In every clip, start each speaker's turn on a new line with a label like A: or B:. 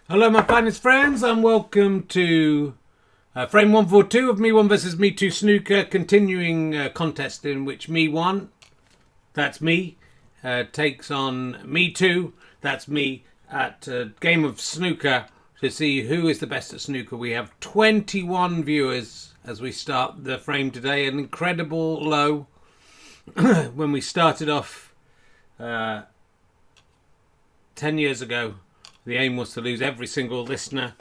A: Hello, my finest friends, and welcome to frame 142 of Me1 versus Me2 Snooker, continuing contest in which Me1, that's me, takes on Me2, that's me, at a game of snooker to see who is the best at snooker. We have 21 viewers as we start the frame today, an incredible low. When we started off 10 years ago, the aim was to lose every single listener.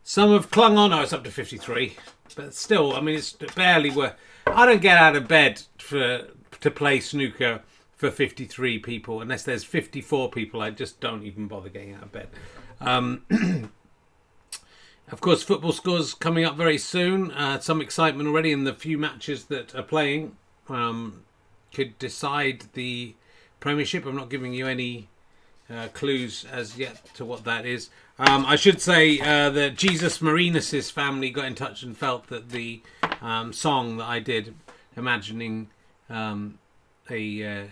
A: Some have clung on. Oh, it's up to 53. But still, I mean, it's barely worth... I don't get out of bed to play snooker for 53 people. Unless there's 54 people, I just don't even bother getting out of bed. Of course, football scores coming up very soon. Some excitement already in the few matches that are playing. Could decide the Premiership. I'm not giving you any... clues as yet to what that is. I should say that Jesus Marinas' family got in touch and felt that the song that I did, imagining a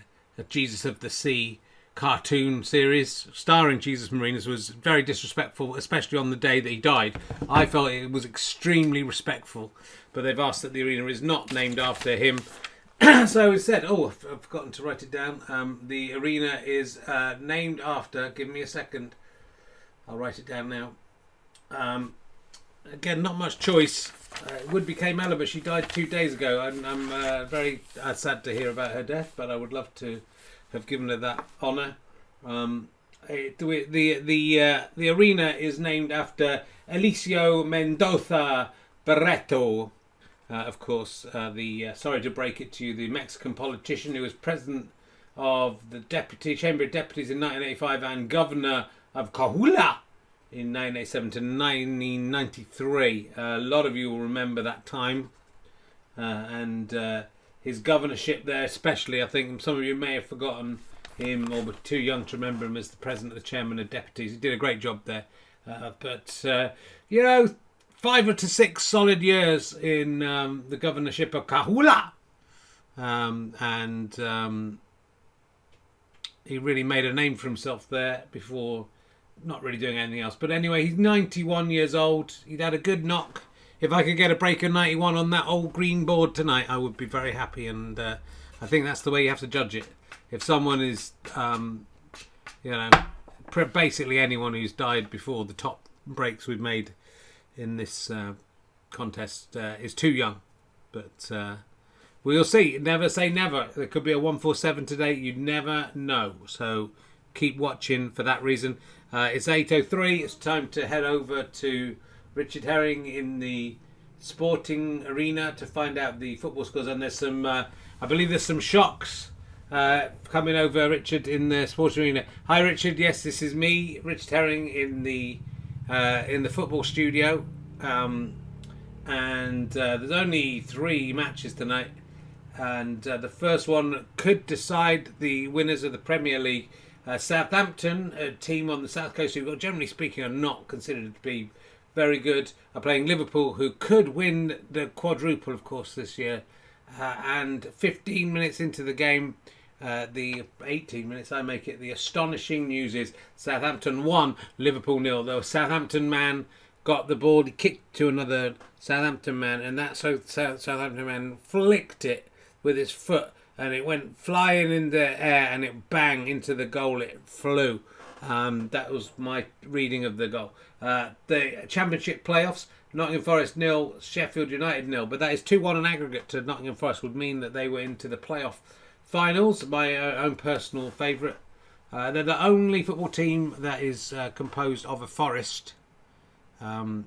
A: Jesus of the Sea cartoon series starring Jesus Marinas, was very disrespectful, especially on the day that he died. I felt it was extremely respectful, but they've asked that the arena is not named after him. So we said, I've forgotten to write it down. The arena is named after, give me a second, I'll write it down now. Again, not much choice. It would be Kay Mellor, but she died 2 days ago. I'm very sad to hear about her death, but I would love to have given her that honour. The arena is named after Eliseo Mendoza Barreto. Of course, sorry to break it to you, the Mexican politician who was president of the Chamber of Deputies in 1985 and governor of Coahuila in 1987 to 1993. A lot of you will remember that time and his governorship there, especially. I think some of you may have forgotten him or were too young to remember him as the president of the Chairman of Deputies. He did a great job there. But 5 to 6 solid years in the governorship of Coahuila. And he really made a name for himself there before not really doing anything else. But anyway, he's 91 years old. He'd had a good knock. If I could get a break of 91 on that old green board tonight, I would be very happy. And I think that's the way you have to judge it. If someone is, basically anyone who's died before the top breaks we've made in this contest is too young, but we'll see. Never say never. There could be a 147 today. You never know. So keep watching for that reason. It's 8:03. It's time to head over to Richard Herring in the sporting arena to find out the football scores. And there's some, I believe there's some shocks coming over, Richard, in the sporting arena. Hi, Richard. Yes, this is me, Richard Herring, in the football studio, and there's only 3 matches tonight, and the first one could decide the winners of the Premier League. Southampton, a team on the south coast who, generally speaking, are not considered to be very good, are playing Liverpool, who could win the quadruple, of course, this year. And 15 minutes into the game, the 18 minutes, I make it, the astonishing news is Southampton 1, Liverpool 0. The Southampton man got the ball, he kicked to another Southampton man, and that Southampton man flicked it with his foot, and it went flying in the air, and it bang into the goal. It flew. That was my reading of the goal. The Championship playoffs, Nottingham Forest 0, Sheffield United 0, but that is 2-1 in aggregate to Nottingham Forest, would mean that they were into the playoff finals. My own personal favourite. They're the only football team that is composed of a forest. So I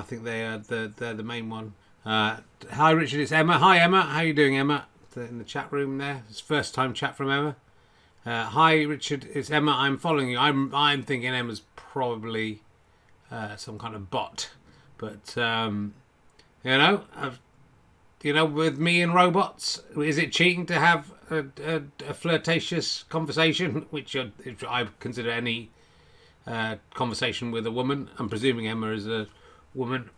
A: think they're the main one. Hi Richard, it's Emma. Hi Emma, how are you doing, Emma? In the chat room there. It's first time chat from Emma. Hi Richard, it's Emma. I'm following you. I'm thinking Emma's probably some kind of bot, but with me and robots, is it cheating to have a flirtatious conversation, which I consider any conversation with a woman? I'm presuming Emma is a woman.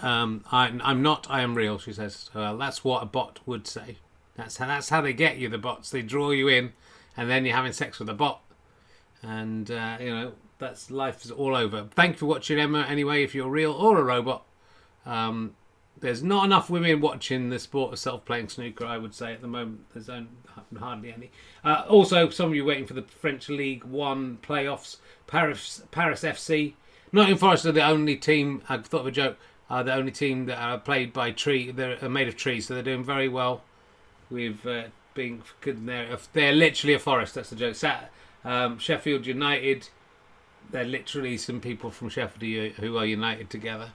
A: I'm not. I am real, she says. That's what a bot would say. That's how they get you, the bots. They draw you in, and then you're having sex with a bot. And, that's life is all over. Thank you for watching, Emma. Anyway, if you're real or a robot, there's not enough women watching the sport of self-playing snooker, I would say, at the moment. There's hardly any. Also, some of you waiting for the French League One playoffs. Paris FC. Nottingham Forest are the only team, I thought of a joke, the only team that are played by tree. They're made of trees, so they're doing very well. We've been good there. They're literally a forest, that's the joke. Sheffield United, they're literally some people from Sheffield who are united together.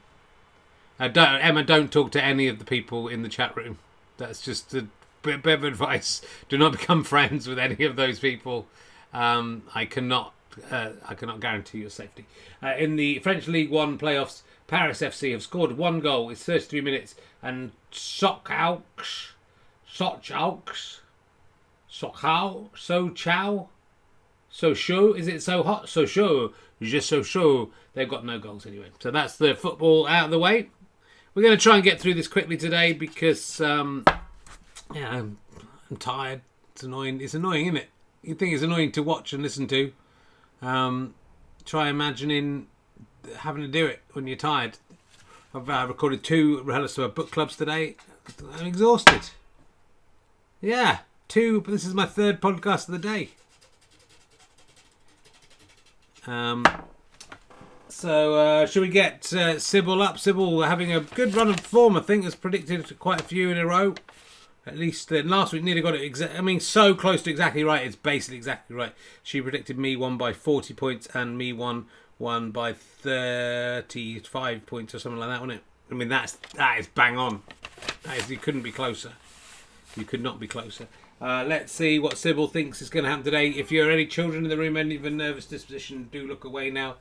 A: Emma, don't talk to any of the people in the chat room. That's just a bit of advice. Do not become friends with any of those people. I cannot guarantee your safety. In the French League One playoffs, Paris FC have scored 1 goal. It's 33 minutes, and Sochaux, is it so hot? Sochaux, just Sochaux. They've got no goals anyway. So that's the football out of the way. We're going to try and get through this quickly today because, I'm tired. It's annoying. It's annoying, isn't it? You think it's annoying to watch and listen to. Try imagining having to do it when you're tired. I've recorded 2 rehearsals book clubs today. I'm exhausted. Yeah, 2. But this is my 3rd podcast of the day. So should we get Sybil up? Sybil having a good run of form, I think, has predicted quite a few in a row. At least last week nearly got it so close to exactly right. It's basically exactly right. She predicted Me1 by 40 points and Me1 won by 35 points or something like that, wasn't it? I mean, that is bang on. You couldn't be closer. You could not be closer. Let's see what Sybil thinks is going to happen today. If you're any children in the room, any of a nervous disposition, do look away now.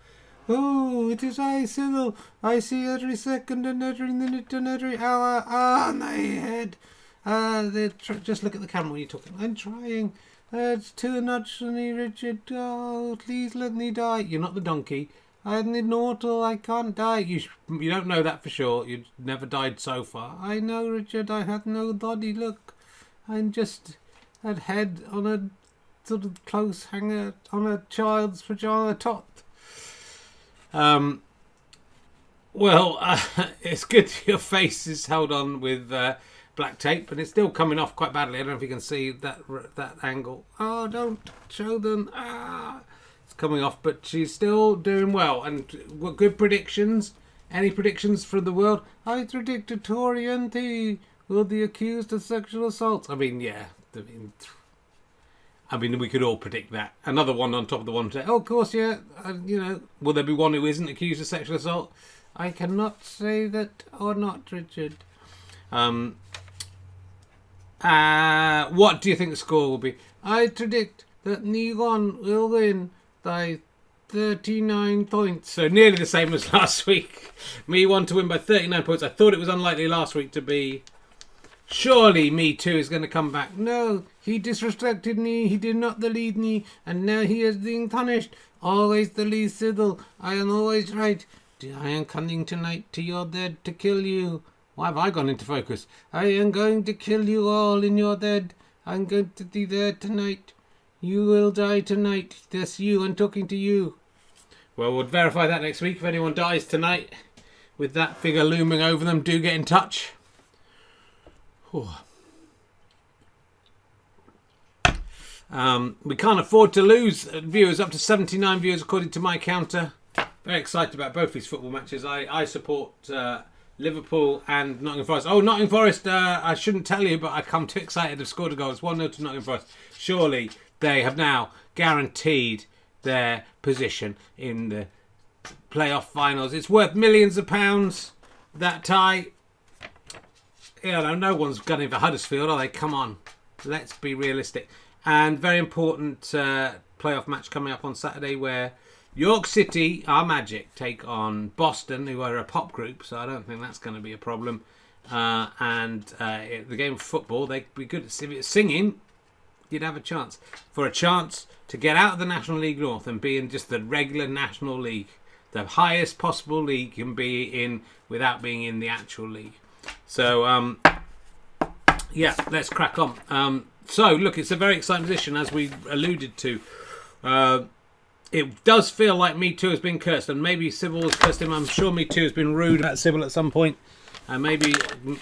A: Oh, it is I, Sybil. I see every second and every minute and every hour on my head. Just look at the camera when you're talking. I'm trying. It's too much for me, Richard. Oh, please let me die. You're not the donkey. I'm immortal. I can't die. You don't know that for sure. You've never died so far. I know, Richard. I have no body. Look, I'm just a head on a sort of close hanger on a child's pajama top. It's good your face is held on with black tape, but it's still coming off quite badly. I don't know if you can see that angle. Oh, don't show them. It's coming off, but she's still doing well. And good predictions. Any predictions for the world? I predict a Toriente will be accused of sexual assault. I mean, yeah. I mean, we could all predict that. Another one on top of the one today. Oh, of course, yeah. Will there be one who isn't accused of sexual assault? I cannot say that or not, Richard. What do you think the score will be? I predict that Me1 will win by 39 points. So nearly the same as last week. Me1 to win by 39 points. I thought it was unlikely last week to be. Surely Me2 is going to come back. No, he disrespected me. He did not lead me. And now he is being punished. Always the lead, Sybil. I am always right. I am coming tonight to your bed to kill you. Why have I gone into focus? I am going to kill you all in your bed. I'm going to be there tonight. You will die tonight. That's you. I'm talking to you. Well, we'll verify that next week. If anyone dies tonight with that figure looming over them, do get in touch. We can't afford to lose viewers. Up to 79 viewers according to my counter. Very excited about both these football matches. I support Liverpool and Nottingham Forest. Oh, Nottingham Forest, I shouldn't tell you, but I come too excited. They've scored a goal. It's 1-0 to Nottingham Forest. Surely they have now guaranteed their position in the playoff finals. It's worth millions of pounds, that tie. No one's gunning for Huddersfield, are they? Come on. Let's be realistic. And very important playoff match coming up on Saturday where York City, our Magic, take on Boston, who are a pop group, so I don't think that's going to be a problem. The game of football, they'd be good at singing. You'd have a chance. For a chance to get out of the National League North and be in just the regular National League. The highest possible league you can be in without being in the actual league. So, let's crack on. So, look, it's a very exciting position, as we alluded to. it does feel like Me2 has been cursed, and maybe Sybil has cursed him. I'm sure Me2 has been rude about Sybil at some point, and maybe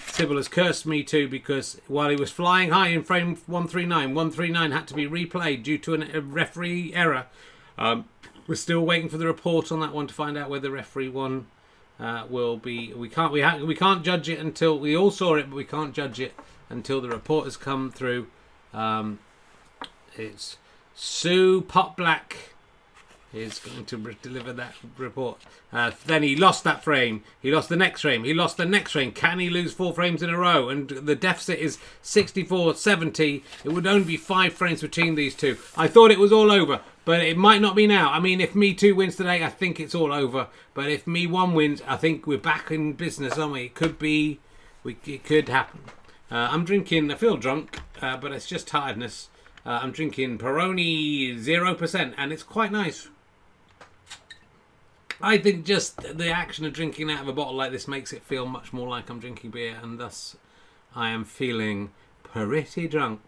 A: Sybil has cursed Me2 because while he was flying high in frame 139, 139 had to be replayed due to a referee error. We're still waiting for the report on that one to find out whether referee one will be. We can't judge it until we all saw it, but we can't judge it until the report has come through. It's Sue Potblack is going to deliver that report. Then he lost that frame. He lost the next frame. He lost the next frame. Can he lose 4 frames in a row? And the deficit is 64-70. It would only be 5 frames between these two. I thought it was all over, but it might not be now. I mean, if Me2 wins today, I think it's all over. But if Me1 wins, I think we're back in business, aren't we? It could be. It could happen. I'm drinking. I feel drunk, but it's just tiredness. I'm drinking Peroni 0%, and it's quite nice. I think just the action of drinking out of a bottle like this makes it feel much more like I'm drinking beer, and thus I am feeling pretty drunk.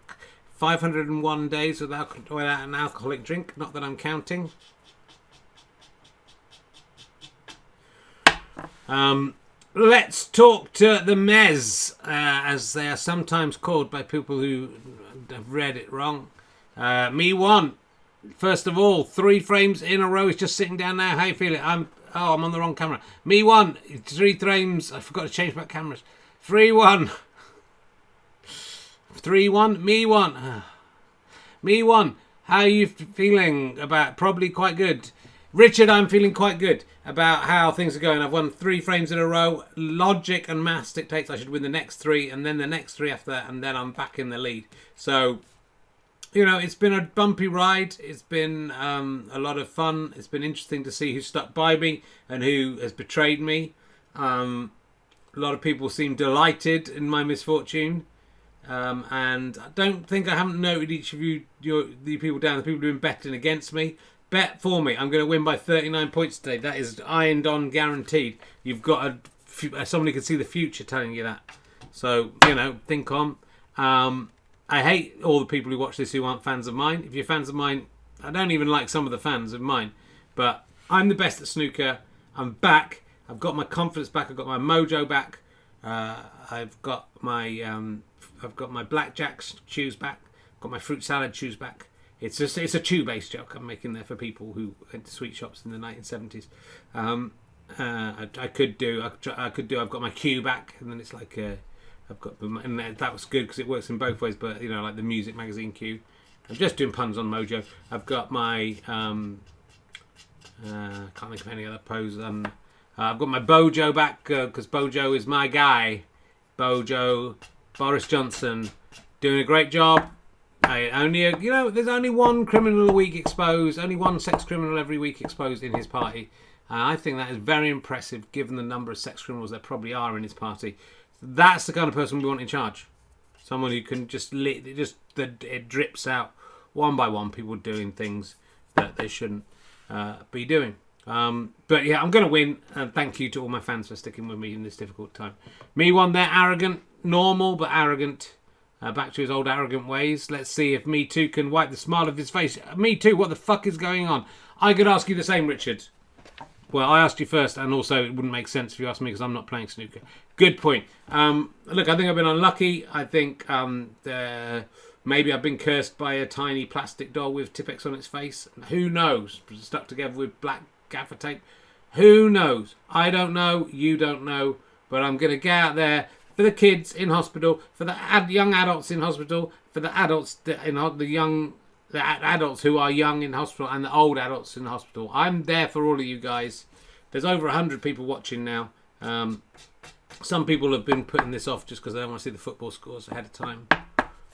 A: 501 days without an alcoholic drink, not that I'm counting. Let's talk to the Mez, as they are sometimes called by people who have read it wrong. Me1. First of all, 3 frames in a row. He's just sitting down now. How you feeling? I'm on the wrong camera. Me1, 3 frames. I forgot to change back cameras. 3-1. 3-1. Me1. Me1, how are you feeling about? Probably quite good. Richard, I'm feeling quite good about how things are going. I've won 3 frames in a row. Logic and maths dictates I should win the next 3, and then the next 3 after that, and then I'm back in the lead. So, you know, it's been a bumpy ride. It's been a lot of fun. It's been interesting to see who stuck by me and who has betrayed me. A lot of people seem delighted in my misfortune. And I don't think I haven't noted each of you, the people down, the people who've been betting against me. Bet for me. I'm going to win by 39 points today. That is ironed on, guaranteed. You've got somebody can see the future telling you that. So, you know, think on. I hate all the people who watch this who aren't fans of mine. If you're fans of mine, I don't even like some of the fans of mine. But I'm the best at snooker. I'm back. I've got my confidence back. I've got my mojo back. I've got my blackjack shoes back. I've got my fruit salad shoes back. It's a chew-based joke I'm making there for people who went to sweet shops in the 1970s. I've got my cue back, and then it's like and that was good because it works in both ways. But you know, like the music magazine cue. I'm just doing puns on Mojo. I've got my can't think of any other pose. I've got my Bojo back because Bojo is my guy. Bojo, Boris Johnson, doing a great job. There's only one criminal a week exposed, only one sex criminal every week exposed in his party. I think that is very impressive given the number of sex criminals there probably are in his party. That's the kind of person we want in charge. Someone who can it drips out one by one, people doing things that they shouldn't be doing. But yeah, I'm going to win, and thank you to all my fans for sticking with me in this difficult time. Me1, they're arrogant, normal but arrogant. Back to his old arrogant ways. Let's see if Me2 can wipe the smile off his face. Me2, what the fuck is going on? I could ask you the same, Richard. Well, I asked you first, and also it wouldn't make sense if you asked me because I'm not playing snooker. Good point. Look, I think I've been unlucky. I think maybe I've been cursed by a tiny plastic doll with Tipex on its face. Who knows? Stuck together with black gaffer tape. Who knows? I don't know. You don't know. But I'm going to get out there for the kids in hospital, for the young adults in hospital, for the adults adults who are young in hospital, and the old adults in hospital. I'm there for all of you guys. There's over 100 people watching now. Some people have been putting this off just because they don't want to see the football scores ahead of time.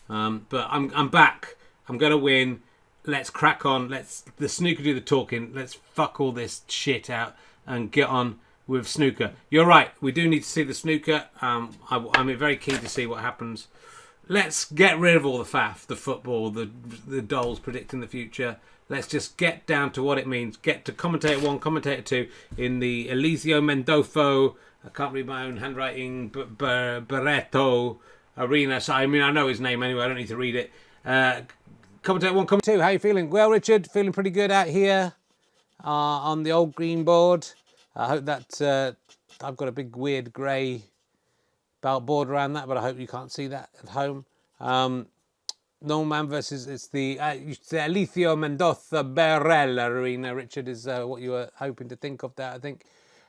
A: But I'm back. I'm going to win. Let's crack on. Let's the snooker do the talking. Let's fuck all this shit out and get on with snooker. You're right. We do need to see the snooker. I'm very keen to see what happens. Let's get rid of all the faff, the football, the dolls predicting the future. Let's just get down to what it means. Get to commentator 1, commentator 2 in the Eliseo Mendofo, I can't read my own handwriting, Barreto Arena. So, I mean, I know his name anyway. I don't need to read it. Commentator 1, commentator 2. How are you feeling? Well, Richard, feeling pretty good out here. on the old green board. I hope that I've got a big weird grey belt board around that, but I hope you can't see that at home. Norman versus, it's the Alicio Mendoza Barrel Arena. Richard, is what you were hoping to think of there, I think.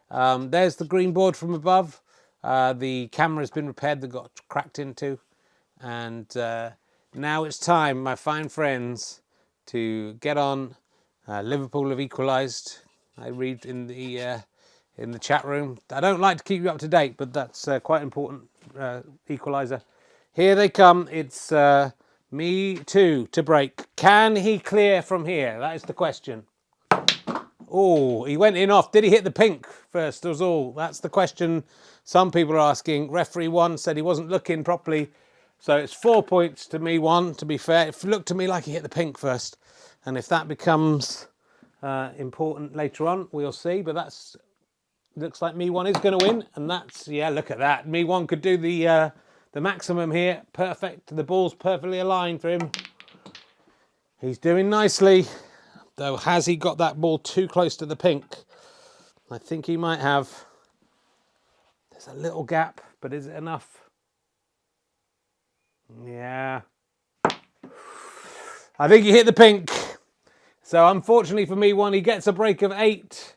A: There's the green board from above. The camera has been repaired, that got cracked into. And now it's time, my fine friends, to get on. Liverpool have equalised. I read in the chat room. I don't like to keep you up to date, but that's quite important. Equaliser. Here they come. It's Me2 to break. Can he clear from here? That is the question. Oh, he went in off. Did he hit the pink first? Was all. That's the question some people are asking. Referee 1 said he wasn't looking properly. So it's 4 points to Me1, to be fair. It looked to me like he hit the pink first. And if that becomes important later on, we'll see. But that's looks like Me1 is going to win. And that's, yeah, look at that. Me1 could do the maximum here. Perfect. The ball's perfectly aligned for him. He's doing nicely. Though, has he got that ball too close to the pink? I think he might have. There's a little gap, but is it enough? Yeah. I think he hit the pink. So unfortunately for Me1, he gets a break of 8.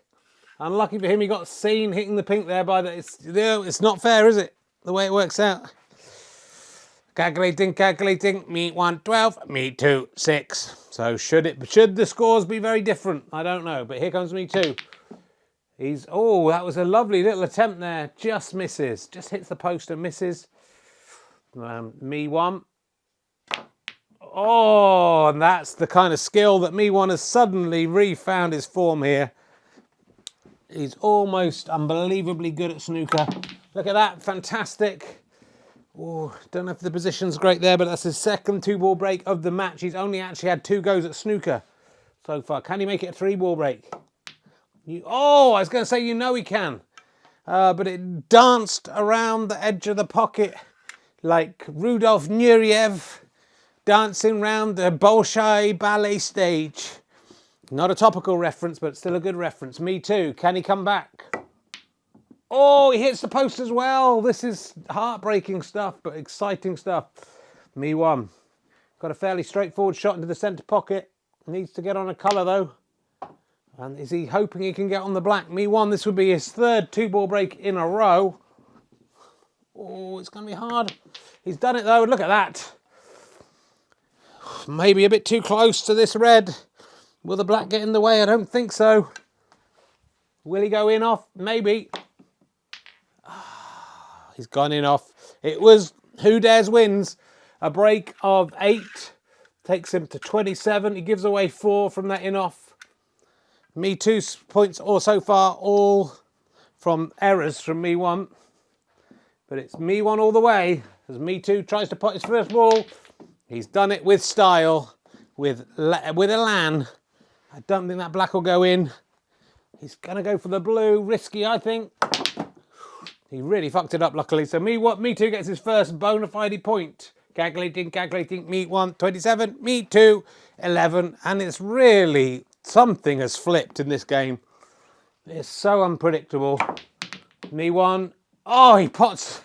A: Unlucky for him, he got seen hitting the pink there by the... It's not fair, is it? The way it works out. Calculating. Me1 12, Me2 6. So should the scores be very different? I don't know. But here comes Me2. Oh, that was a lovely little attempt there. Just misses. Just hits the post and misses. Me1. Oh, and that's the kind of skill that Me1 has suddenly refound his form here. He's almost unbelievably good at snooker. Look at that. Fantastic. Oh, don't know if the position's great there, but that's his second 2-ball break of the match. He's only actually had 2 goes at snooker so far. Can he make it a 3-ball break? I was going to say, you know he can. But it danced around the edge of the pocket like Rudolf Nureyev dancing around the Bolshoi ballet stage. Not a topical reference, but still a good reference. Me2, can he come back? Oh, he hits the post as well. This is heartbreaking stuff, but exciting stuff. Me1. Got a fairly straightforward shot into the centre pocket. Needs to get on a colour, though. And is he hoping he can get on the black? Me1, this would be his 3rd 2-ball break in a row. Oh, it's going to be hard. He's done it, though. Look at that. Maybe a bit too close to this red. Will the black get in the way? I don't think so. Will he go in off? Maybe. He's gone in off. It was Who Dares Wins. A break of 8. Takes him to 27. He gives away 4 from that in off. Me2's points so far all from errors from Me1. But it's Me1 all the way. As Me2 tries to pot his first ball. He's done it with style. With elan. I don't think that black will go in. He's going to go for the blue. Risky, I think. He really fucked it up, luckily. So Me2 gets his first bona fide point. Calculating. Me1, 27. Me2, 11. And it's really... something has flipped in this game. It's so unpredictable. Me1. Oh, he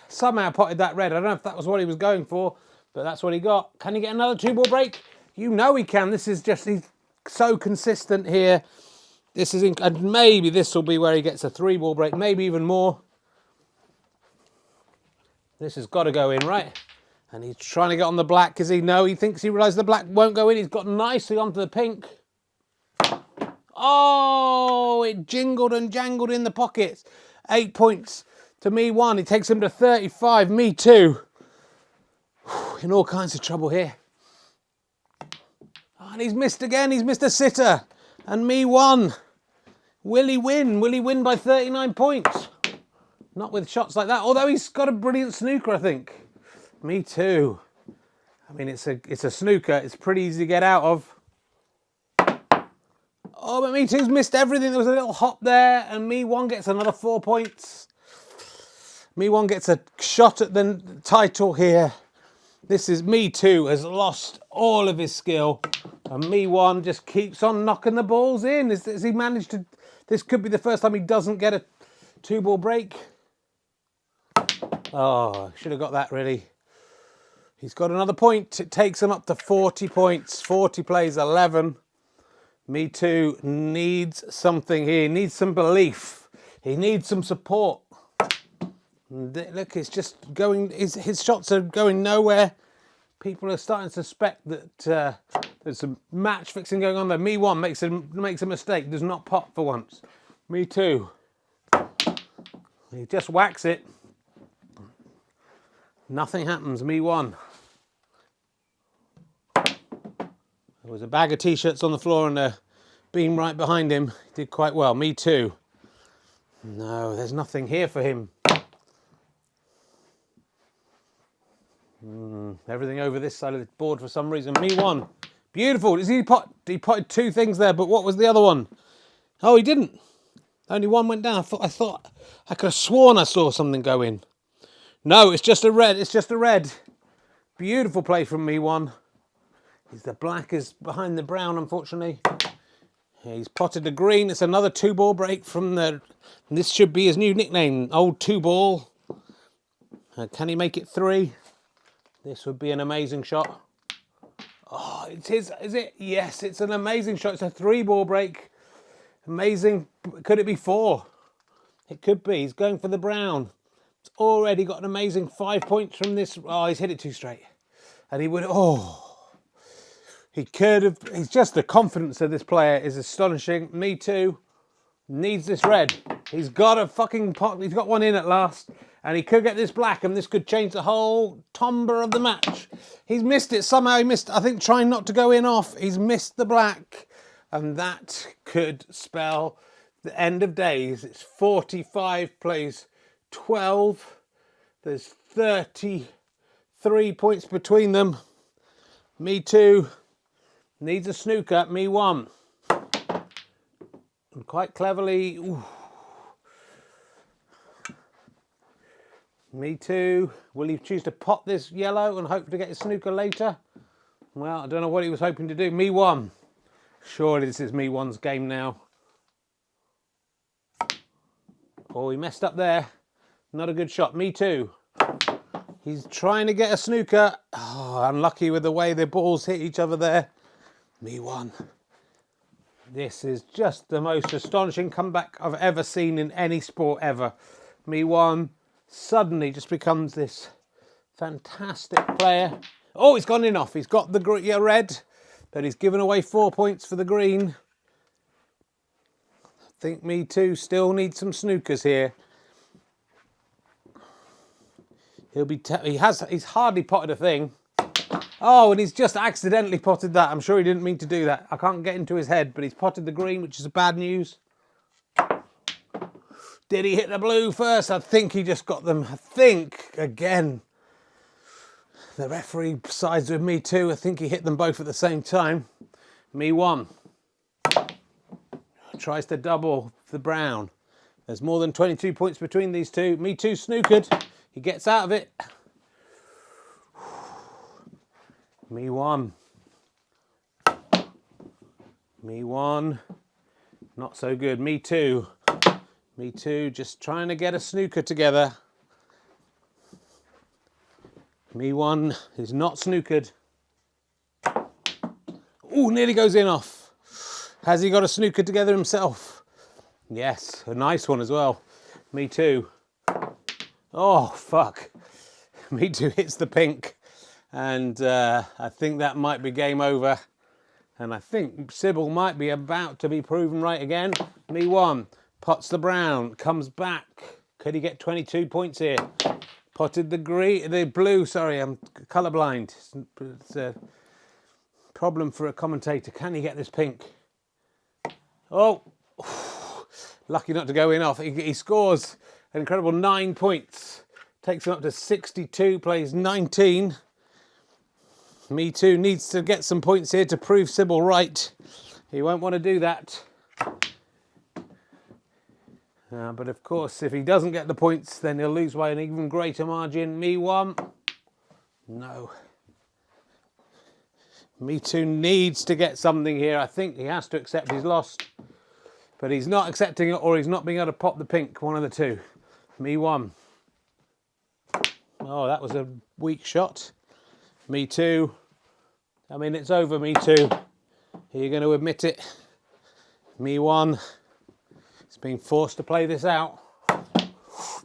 A: somehow potted that red. I don't know if that was what he was going for, but that's what he got. Can he get another 2-ball break? You know he can. This is just... he's so consistent here. And maybe this will be where he gets a 3-ball break. Maybe even more. This has got to go in, right? And he's trying to get on the black. He realises the black won't go in. He's got nicely onto the pink. Oh, it jingled and jangled in the pockets. 8 points to Me1. It takes him to 35. Me2. In all kinds of trouble here. Oh, and he's missed again. He's missed a sitter. And Me1. Will he win? Will he win by 39 points? Not with shots like that, although he's got a brilliant snooker, I think. Me2. I mean, it's a snooker. It's pretty easy to get out of. Oh, but Me2's missed everything. There was a little hop there, and Me1 gets another 4 points. Me1 gets a shot at the title here. This is Me2 has lost all of his skill. And Me1 just keeps on knocking the balls in. Has he managed to... This could be the first time he doesn't get a 2-ball break. Oh, should have got that, really. He's got another point. It takes him up to 40 points. 40 plays 11. Me2 needs something here. He needs some belief. He needs some support. Look, it's just going... His shots are going nowhere. People are starting to suspect that there's some match fixing going on there. Me1 makes a mistake. Does not pot for once. Me2. He just whacks it. Nothing happens. Me1. There was a bag of t-shirts on the floor and a beam right behind him. He did quite well. Me2. No, there's nothing here for him. Everything over this side of the board for some reason. Me1. Beautiful. He potted 2 things there, but what was the other one? Oh, he didn't. Only one went down. I thought I could have sworn I saw something go in. No, it's just a red. It's just a red. Beautiful play from Me1. The black is behind the brown, unfortunately. He's potted the green. It's another 2-ball break from the... This should be his new nickname, Old 2-ball. Can he make it 3? This would be an amazing shot. Oh, it's his, is it? Yes, it's an amazing shot. It's a 3-ball break. Amazing. Could it be 4? It could be. He's going for the brown. It's already got an amazing 5 points from this. Oh, he's hit it too straight. And he would, oh. He could have, he's just the confidence of this player is astonishing. Me2 needs this red. He's got a fucking pot. He's got one in at last. And he could get this black and this could change the whole timbre of the match. He's missed it. Somehow he missed, I think, trying not to go in off. He's missed the black. And that could spell the end of days. It's 45 plays 12. There's 33 points between them. Me2 needs a snooker. Me1. And quite cleverly... Ooh. Me2. Will he choose to pot this yellow and hope to get his snooker later? Well, I don't know what he was hoping to do. Me1. Surely this is Me1's game now. Oh, he messed up there. Not a good shot. Me2. He's trying to get a snooker. Oh, unlucky with the way the balls hit each other there. Me1. This is just the most astonishing comeback I've ever seen in any sport ever. Me1 suddenly just becomes this fantastic player. Oh, he's gone in off. He's got the red, but he's given away 4 points for the green. I think Me2 still needs some snookers here. He's hardly potted a thing. Oh, and he's just accidentally potted that. I'm sure he didn't mean to do that. I can't get into his head, but he's potted the green, which is bad news. Did he hit the blue first? I think he just got them. I think, again, the referee sides with Me2. I think he hit them both at the same time. Me1 tries to double the brown. There's more than 22 points between these two. Me2 snookered. He gets out of it. Me1. Me1. Not so good. Me2. Me2 just trying to get a snooker together. Me1 is not snookered. Ooh, nearly goes in off. Has he got a snooker together himself? Yes, a nice one as well. Me2. Oh, fuck. Me2 hits the pink. And I think that might be game over. And I think Sybil might be about to be proven right again. Me1 pots the brown, comes back. Could he get 22 points here? Potted the blue, sorry, I'm colourblind. It's a problem for a commentator. Can he get this pink? Oh, lucky not to go in off. He scores an incredible 9 points. Takes him up to 62, plays 19. Me2 needs to get some points here to prove Sybil right. He won't want to do that. But of course, if he doesn't get the points, then he'll lose by an even greater margin. Me1. No. Me2 needs to get something here. I think he has to accept his loss. But he's not accepting it, or he's not being able to pop the pink. One of the two. Me1. Oh, that was a weak shot. Me2. I mean, it's over, Me2. Are you going to admit it? Me1. He's being forced to play this out.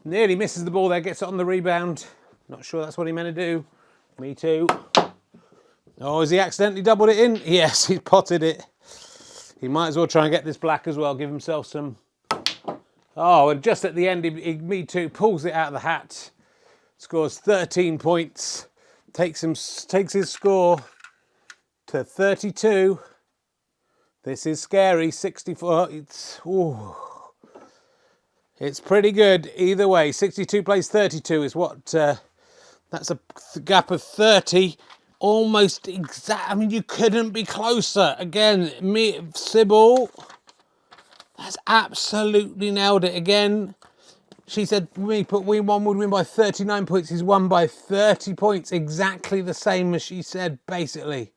A: Nearly misses the ball there, gets it on the rebound. Not sure that's what he meant to do. Me2. Oh, has he accidentally doubled it in? Yes, he's potted it. He might as well try and get this black as well, give himself some... Oh, and just at the end, Me2 pulls it out of the hat. Scores 13 points. Takes his score to 32. This is scary. 64. It's pretty good either way. 62 plays 32 is what... that's a gap of 30. Almost exact. I mean, you couldn't be closer. Again, Sybil has absolutely nailed it again. She said Me1 would win by 39 points. He's won by 30 points. Exactly the same as she said, basically.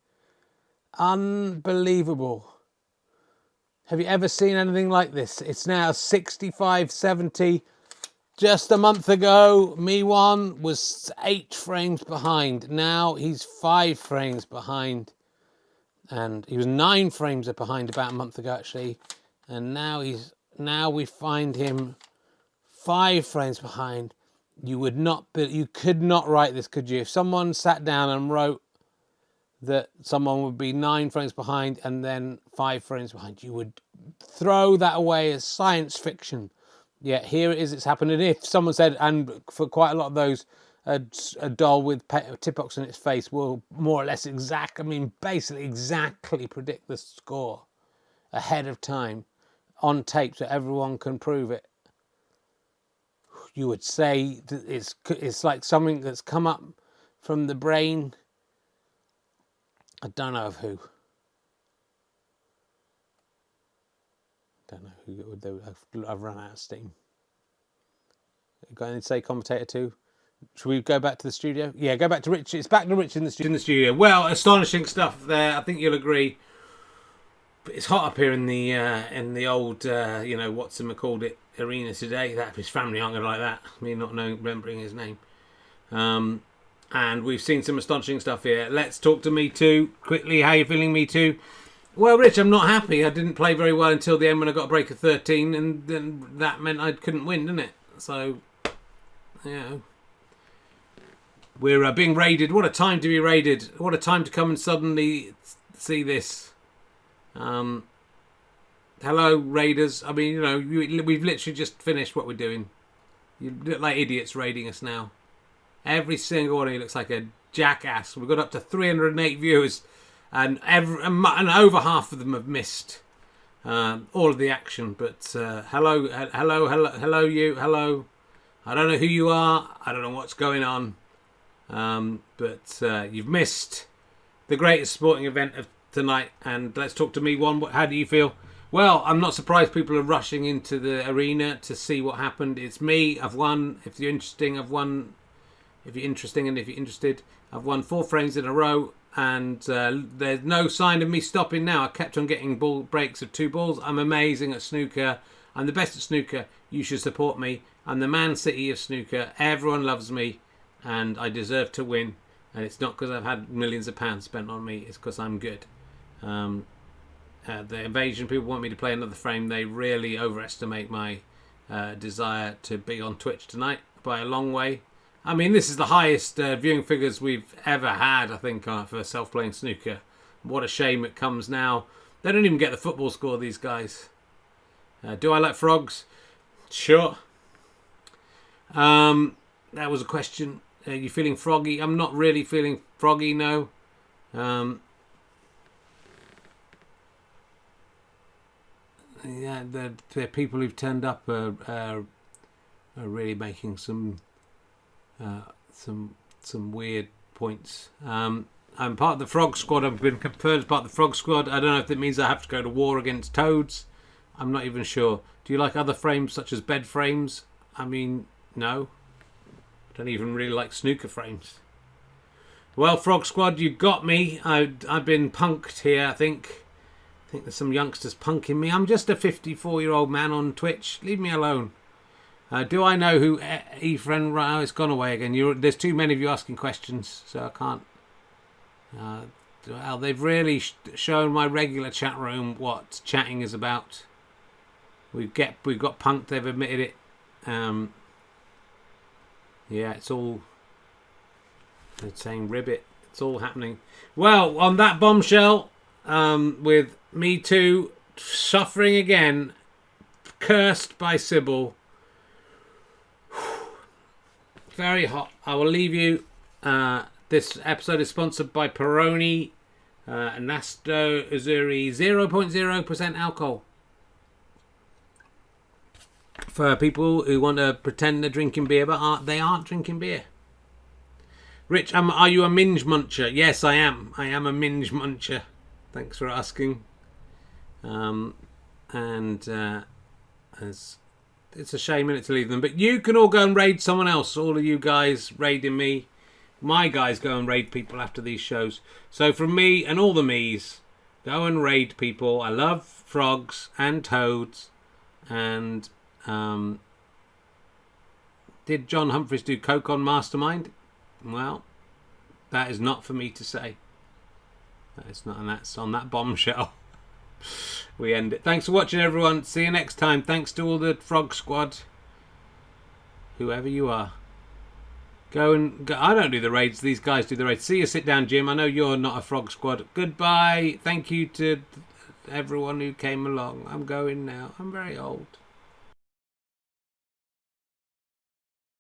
A: Unbelievable. Have you ever seen anything like this? It's now 65-70. Just a month ago, Me1 was 8 frames behind. Now he's 5 frames behind. And he was 9 frames behind about a month ago, actually. And now we find him 5 frames behind. You could not write this, could you? If someone sat down and wrote that someone would be 9 frames behind and then 5 frames behind, you would throw that away as science fiction. Yet here it is, it's happened. And if someone said, and for quite a lot of those, a doll with Tipox in its face will more or less basically exactly predict the score ahead of time on tape so everyone can prove it, you would say that it's like something that's come up from the brain. I don't know of who. Don't know who it would do. I've run out of steam. Go and say commentator 2. Should we go back to the studio? Yeah, go back to Rich. It's back to Rich in the studio. Well, astonishing stuff there. I think you'll agree. It's hot up here in the old, what's him called it, arena today. That his family aren't going to like that. Me not remembering his name. And we've seen some astonishing stuff here. Let's talk to Me2 quickly. How are you feeling, Me2? Well, Rich, I'm not happy. I didn't play very well until the end when I got a break of 13, and then that meant I couldn't win, didn't it? So, we're being raided. What a time to be raided. What a time to come and suddenly see this. Hello, raiders. I mean, we've literally just finished what we're doing. You look like idiots raiding us now. Every single one of you looks like a jackass. We've got up to 308 viewers. And over half of them have missed all of the action. But hello, you. Hello. I don't know who you are. I don't know what's going on. But you've missed the greatest sporting event of tonight. And let's talk to Me1. How do you feel? Well, I'm not surprised people are rushing into the arena to see what happened. It's me. I've won. If you're interesting, I've won. If you're interesting and if you're interested, I've won 4 frames in a row. And there's no sign of me stopping now. I kept on getting ball breaks of 2 balls. I'm amazing at snooker. I'm the best at snooker. You should support me. I'm the Man City of snooker. Everyone loves me. And I deserve to win. And it's not because I've had millions of pounds spent on me. It's because I'm good. The invasion people want me to play another frame. They really overestimate my desire to be on Twitch tonight by a long way. I mean, this is the highest viewing figures we've ever had, I think, for self-playing snooker. What a shame it comes now. They don't even get the football score, these guys. Do I like frogs? Sure. That was a question. Are you feeling froggy? I'm not really feeling froggy, no. Yeah, the people who've turned up are really making some weird points. I'm part of the frog squad. I've been confirmed as part of the frog squad. I don't know if that means I have to go to war against toads. I'm not even sure. Do you like other frames such as bed frames? I mean, no. I don't even really like snooker frames. Well, Frog Squad, you got me. I've been punked here, I think. I think there's some youngsters punking me. I'm just a 54-year-old man on Twitch. Leave me alone. Do I know who Ephraim Rao has gone away again? There's too many of you asking questions, so I can't. Well, they've really shown my regular chat room what chatting is about. We've got punked. They've admitted it. Yeah, it's all. They're saying ribbit. It's all happening. Well, on that bombshell, with Me2 suffering again, cursed by Sybil. Very hot. I will leave you. This episode is sponsored by Peroni, Nasto Azzurri 0.0% alcohol. For people who want to pretend they're drinking beer, but they aren't drinking beer. Rich, are you a minge muncher? Yes, I am. I am a minge muncher. Thanks for asking. It's a shame in it to leave them, but you can all go and raid someone else. All of you guys raiding me. My guys go and raid people after these shows. So from me and all the me's, go and raid people. I love frogs and toads. And did John Humphries do coke on Mastermind? Well, that is not for me to say. That is not, and that's on that bombshell. We end it. Thanks for watching, everyone. See you next time. Thanks to all the Frog Squad, whoever you are. Go. I don't do the raids. These guys do the raids. See you. Sit down, Jim. I know you're not a Frog Squad. Goodbye. Thank you to everyone who came along. I'm going now. I'm very old.